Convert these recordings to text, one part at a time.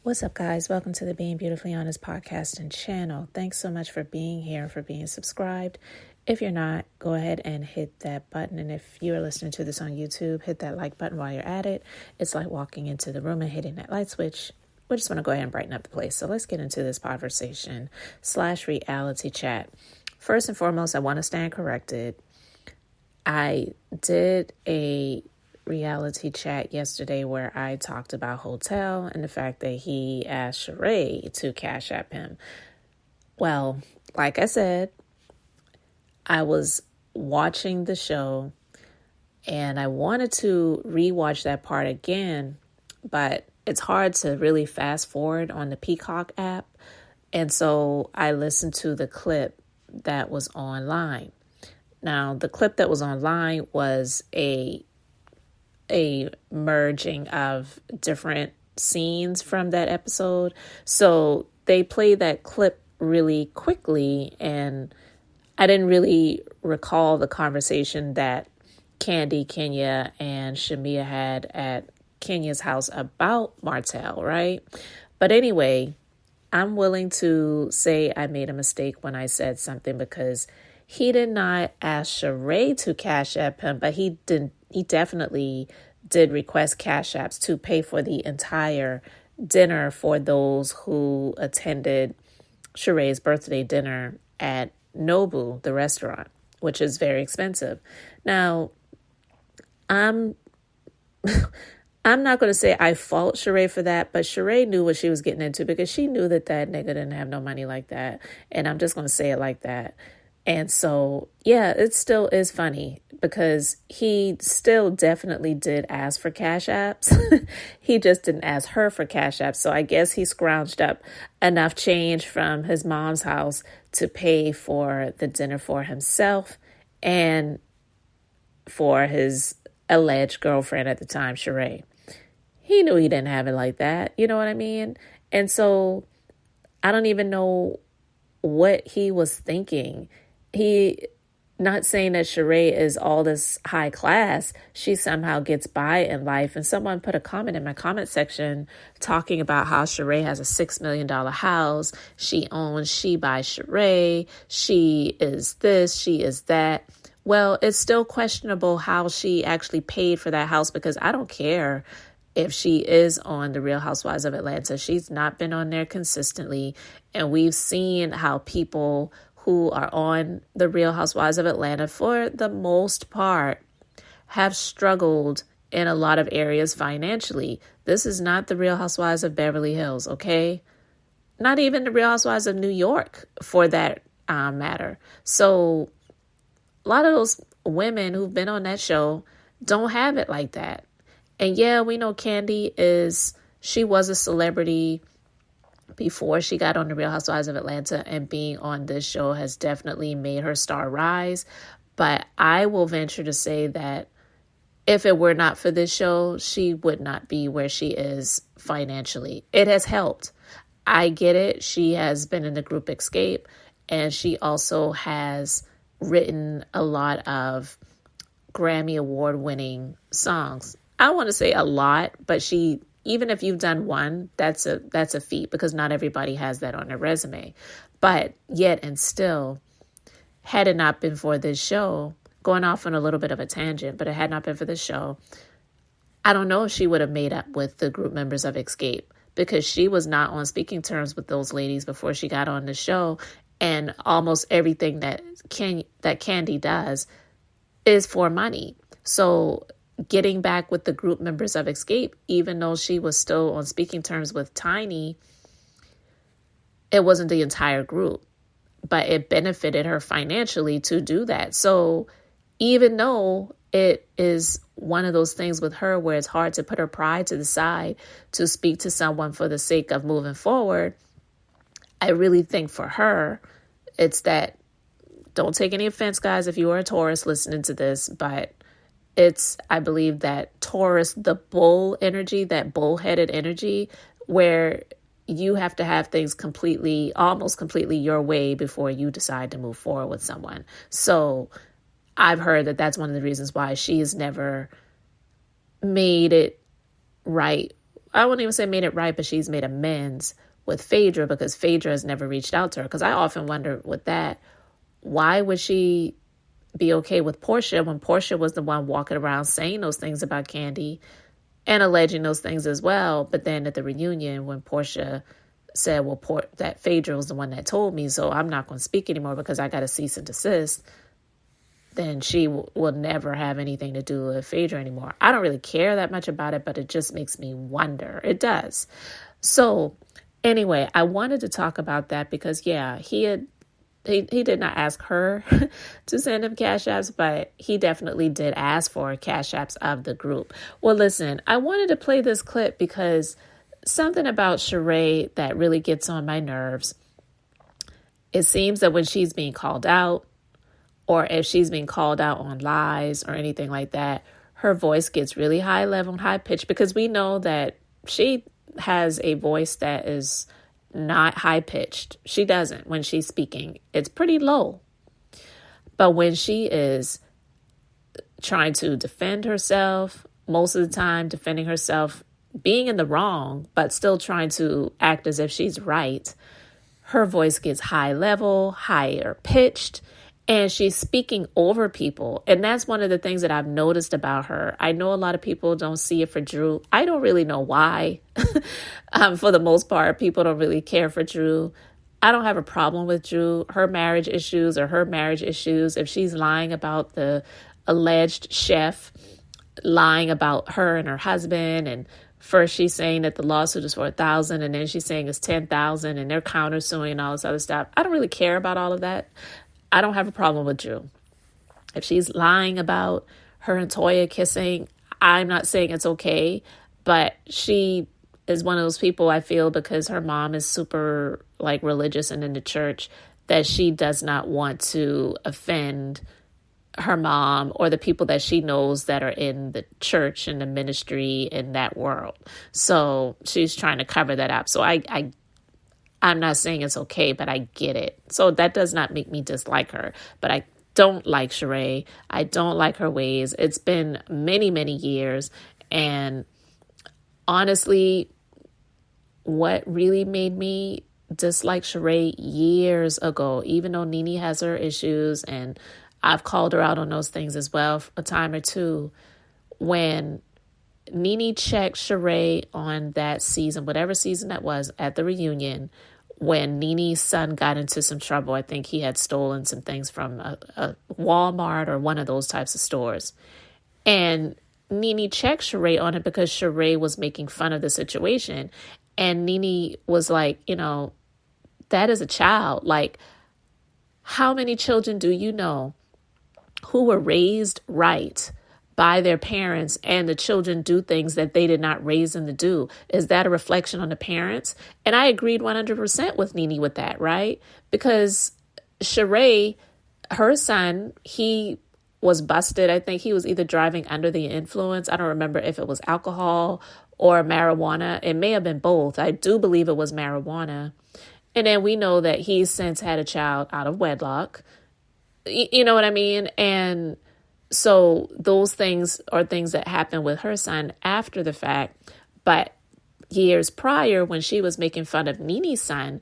What's up, guys? Welcome to the Being Beautifully Honest podcast and channel. Thanks so much for being here, for being subscribed. If you're not, go ahead and hit that button. And if you're listening to this on YouTube, hit that like button while you're at it. It's like walking into the room and hitting that light switch. We just want to go ahead and brighten up the place. So let's get into this conversation / reality chat. First and foremost, I want to stand corrected. I did a reality chat yesterday where I talked about Hotel and the fact that he asked Sheree to cash app him. Well, like I said, I was watching the show and I wanted to rewatch that part again, but it's hard to really fast forward on the Peacock app. And so I listened to the clip that was online. Now, the clip that was online was a merging of different scenes from that episode. So they played that clip really quickly, and I didn't really recall the conversation that Candy, Kenya, and Shamia had at Kenya's house about Martell, right? But anyway, I'm willing to say I made a mistake when I said something, because he did not ask Sheree to cash app him, but he definitely did request cash apps to pay for the entire dinner for those who attended Sheree's birthday dinner at Nobu, the restaurant, which is very expensive. Now, I'm not going to say I fault Sheree for that, but Sheree knew what she was getting into, because she knew that nigga didn't have no money like that. And I'm just going to say it like that. And so, yeah, it still is funny, because he still definitely did ask for cash apps. He just didn't ask her for cash apps. So I guess he scrounged up enough change from his mom's house to pay for the dinner for himself and for his alleged girlfriend at the time, Sheree. He knew he didn't have it like that. You know what I mean? And so I don't even know what he was thinking. Not saying that Sheree is all this high class. She somehow gets by in life. And someone put a comment in my comment section talking about how Sheree has a $6 million house. She by Sheree. She is this, she is that. Well, it's still questionable how she actually paid for that house, because I don't care if she is on The Real Housewives of Atlanta. She's not been on there consistently. And we've seen how people who are on The Real Housewives of Atlanta, for the most part, have struggled in a lot of areas financially. This is not The Real Housewives of Beverly Hills, okay? Not even The Real Housewives of New York, for that matter. So a lot of those women who've been on that show don't have it like that. And yeah, we know Candy she was a celebrity before she got on The Real Housewives of Atlanta, and being on this show has definitely made her star rise. But I will venture to say that if it were not for this show, she would not be where she is financially. It has helped. I get it. She has been in the group Escape, and she also has written a lot of Grammy Award winning songs. I want to say a lot, but even if you've done one, that's a feat, because not everybody has that on their resume. But yet and still, had it not been for this show, going off on a little bit of a tangent, but it had not been for this show, I don't know if she would have made up with the group members of Escape, because she was not on speaking terms with those ladies before she got on the show. And almost everything that Candy does is for money. So getting back with the group members of Escape, even though she was still on speaking terms with Tiny, it wasn't the entire group, but it benefited her financially to do that. So even though it is one of those things with her where it's hard to put her pride to the side to speak to someone for the sake of moving forward, I really think for her, it's that, don't take any offense, guys, if you are a Taurus listening to this, but I believe that Taurus, the bull energy, that bullheaded energy, where you have to have things almost completely your way before you decide to move forward with someone. So I've heard that that's one of the reasons why she has never made it right I won't even say made it right, but she's made amends with Phaedra because Phaedra has never reached out to her. Because I often wonder with that, why would she be okay with Portia when Portia was the one walking around saying those things about Candy and alleging those things as well? But then at the reunion, when Portia said, well, that Phaedra was the one that told me, so I'm not going to speak anymore because I got to cease and desist, then she will never have anything to do with Phaedra anymore. I don't really care that much about it, but it just makes me wonder. It does. So anyway, I wanted to talk about that because, yeah, he did not ask her to send him cash apps, but he definitely did ask for cash apps of the group. Well, listen, I wanted to play this clip because something about Sheree that really gets on my nerves. It seems that when she's being called out, or if she's being called out on lies or anything like that, her voice gets really high level and high pitched because we know that she has a voice that is not high pitched. She doesn't when she's speaking. It's pretty low. But when she is trying to defend herself, most of the time defending herself, being in the wrong, but still trying to act as if she's right, her voice gets high level, higher pitched, and she's speaking over people. And that's one of the things that I've noticed about her. I know a lot of people don't see it for Drew. I don't really know why. For the most part, people don't really care for Drew. I don't have a problem with Drew. Her marriage issues are her marriage issues. If she's lying about the alleged chef, lying about her and her husband, and first she's saying that the lawsuit is for 1,000, and then she's saying it's 10,000, and they're countersuing and all this other stuff. I don't really care about all of that. I don't have a problem with Drew. If she's lying about her and Toya kissing, I'm not saying it's okay, but she is one of those people, I feel, because her mom is super religious and in the church, that she does not want to offend her mom or the people that she knows that are in the church and the ministry in that world. So she's trying to cover that up. So I'm not saying it's okay, but I get it. So that does not make me dislike her. But I don't like Sheree. I don't like her ways. It's been many, many years. And honestly, what really made me dislike Sheree years ago, even though Nene has her issues, and I've called her out on those things as well a time or two, when Nene checked Sheree on that season, whatever season that was, at the reunion, when Nene's son got into some trouble. I think he had stolen some things from a Walmart or one of those types of stores. And Nene checked Sheree on it because Sheree was making fun of the situation. And Nene was like, that is a child. How many children do you know who were raised right by their parents, and the children do things that they did not raise them to do? Is that a reflection on the parents? And I agreed 100% with Nene with that, right? Because Sheree, her son, he was busted. I think he was either driving under the influence. I don't remember if it was alcohol or marijuana. It may have been both. I do believe it was marijuana. And then we know that he's since had a child out of wedlock. You know what I mean? And so those things are things that happened with her son after the fact. But years prior, when she was making fun of Nene's son,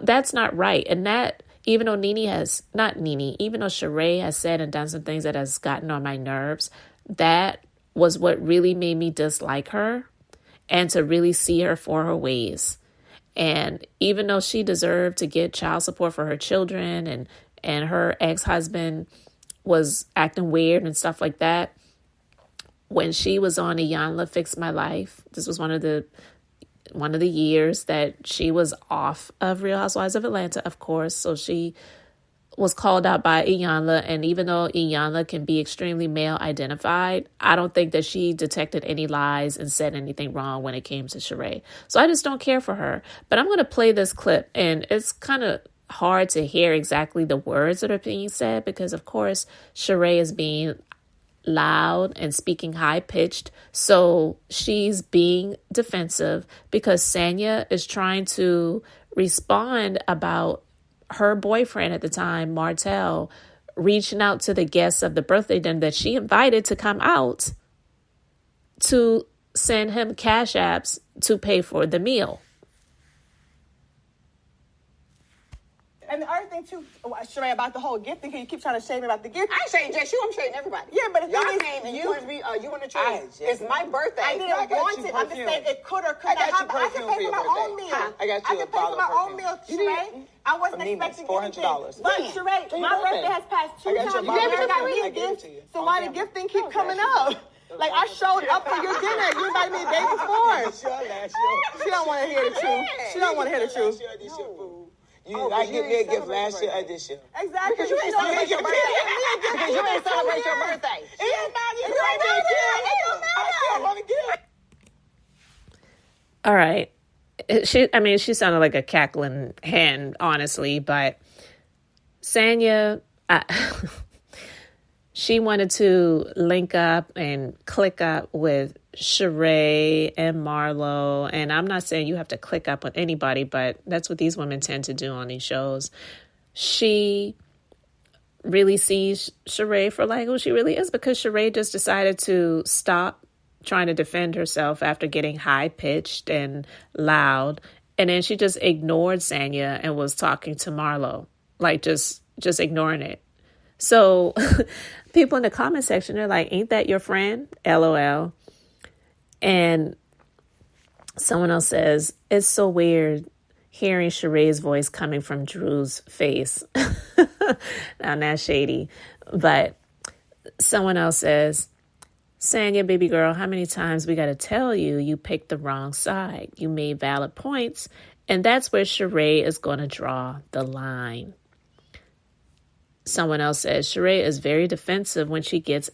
that's not right. And that, even though even though Sheree has said and done some things that has gotten on my nerves, that was what really made me dislike her and to really see her for her ways. And even though she deserved to get child support for her children, and her ex-husband was acting weird and stuff like that, when she was on Iyanla Fix My Life, this was one of the years that she was off of Real Housewives of Atlanta, of course. So she was called out by Iyanla. And even though Iyanla can be extremely male identified, I don't think that she detected any lies and said anything wrong when it came to Sheree. So I just don't care for her. But I'm going to play this clip, and it's kind of hard to hear exactly the words that are being said because, of course, Sheree is being loud and speaking high pitched. So she's being defensive because Sanya is trying to respond about her boyfriend at the time, Martell, reaching out to the guests of the birthday dinner that she invited to come out to send him cash apps to pay for the meal. And the other thing too, Sheree, about the whole gift thing, you keep trying to shame me about the gift. I ain't shading just you, I'm shading everybody. Yeah, but the y'all thing came and you want to trade. It's It's my birthday. I didn't want it. I'm just saying it could or could not happen. I can pay for my own meal. I got you I can pay for my own meal, Sheree. I wasn't expecting anything. $400. But Sheree, my birthday has passed 2 times. You never got me a gift. So why the gift thing keep coming up? Like, I showed up for your dinner. You invited me the day before. She don't want to hear the truth. She don't want to hear the truth. I give me a gift last year or this year. Exactly. Because you ain't celebrate your birthday. Because you ain't celebrate your birthday. All right. She sounded like a cackling hen, honestly, but Sanya, she wanted to link up and click up with Sheree and Marlo. And I'm not saying you have to click up with anybody, but that's what these women tend to do on these shows. She really sees Sheree for like who she really is, because Sheree just decided to stop trying to defend herself after getting high-pitched and loud. And then she just ignored Sanya and was talking to Marlo, like just ignoring it. So people in the comment section are like, ain't that your friend? LOL. And someone else says, it's so weird hearing Sheree's voice coming from Drew's face. Now that's shady. But someone else says, Sanya, baby girl, how many times we got to tell you you picked the wrong side? You made valid points. And that's where Sheree is going to draw the line. Someone else says, Sheree is very defensive when she gets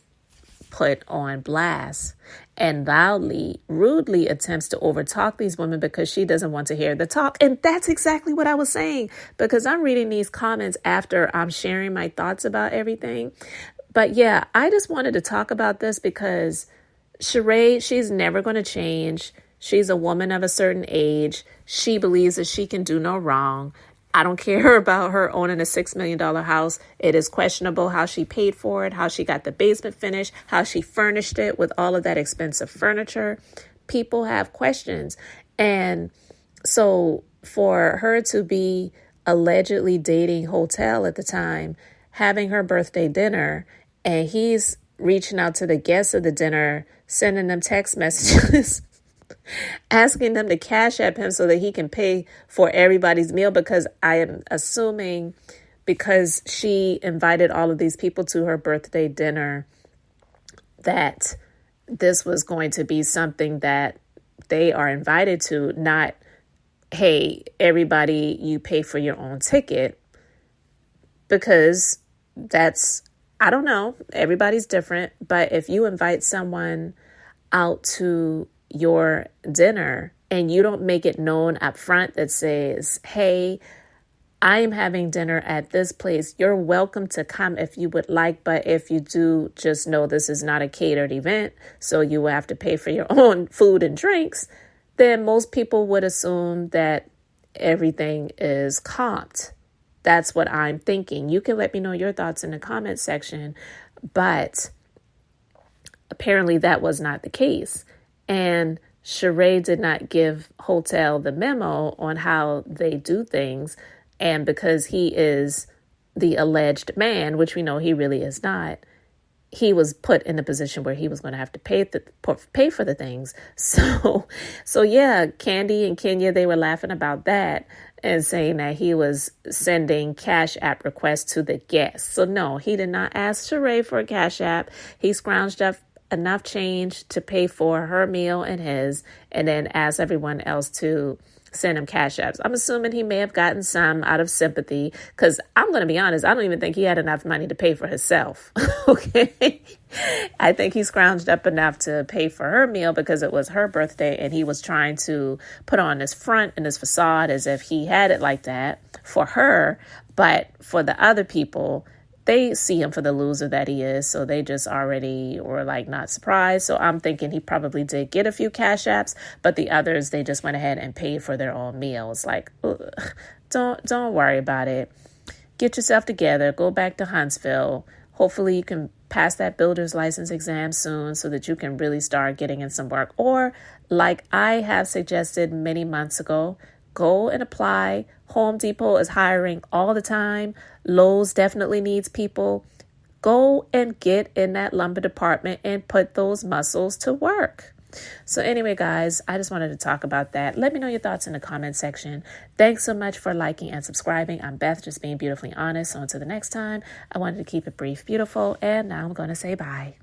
put on blast and loudly, rudely attempts to overtalk these women because she doesn't want to hear the talk. And that's exactly what I was saying, because I'm reading these comments after I'm sharing my thoughts about everything. But yeah, I just wanted to talk about this because Sheree, she's never going to change. She's a woman of a certain age. She believes that she can do no wrong. I don't care about her owning a $6 million house. It is questionable how she paid for it, how she got the basement finished, how she furnished it with all of that expensive furniture. People have questions. And so for her to be allegedly dating Hotel at the time, having her birthday dinner, and he's reaching out to the guests of the dinner, sending them text messages, asking them to cash app him so that he can pay for everybody's meal, because I am assuming because she invited all of these people to her birthday dinner that this was going to be something that they are invited to, not, hey, everybody, you pay for your own ticket, because that's, I don't know, everybody's different. But if you invite someone out to your dinner and you don't make it known up front that says, hey, I am having dinner at this place. You're welcome to come if you would like. But if you do, just know this is not a catered event, so you will have to pay for your own food and drinks. Then most people would assume that everything is comped. That's what I'm thinking. You can let me know your thoughts in the comment section. But apparently that was not the case. And Sheree did not give Hotel the memo on how they do things. And because he is the alleged man, which we know he really is not, he was put in a position where he was going to have to pay for the things. So yeah, Candy and Kenya, they were laughing about that and saying that he was sending cash app requests to the guests. So no, he did not ask Sheree for a cash app. He scrounged up enough change to pay for her meal and his, and then asked everyone else to send him cash apps. I'm assuming he may have gotten some out of sympathy, because I'm going to be honest, I don't even think he had enough money to pay for himself. Okay. I think he scrounged up enough to pay for her meal because it was her birthday, and he was trying to put on this front and this facade as if he had it like that for her. But for the other people, they see him for the loser that he is, so they just already were like not surprised. So I'm thinking he probably did get a few cash apps, but the others, they just went ahead and paid for their own meals. Like, ugh, don't worry about it. Get yourself together. Go back to Huntsville. Hopefully you can pass that builder's license exam soon so that you can really start getting in some work. Or like I have suggested many months ago, go and apply. Home Depot is hiring all the time. Lowe's definitely needs people. Go and get in that lumber department and put those muscles to work. So anyway, guys, I just wanted to talk about that. Let me know your thoughts in the comment section. Thanks so much for liking and subscribing. I'm Beth, just being beautifully honest. So until the next time, I wanted to keep it brief, beautiful, and now I'm going to say bye.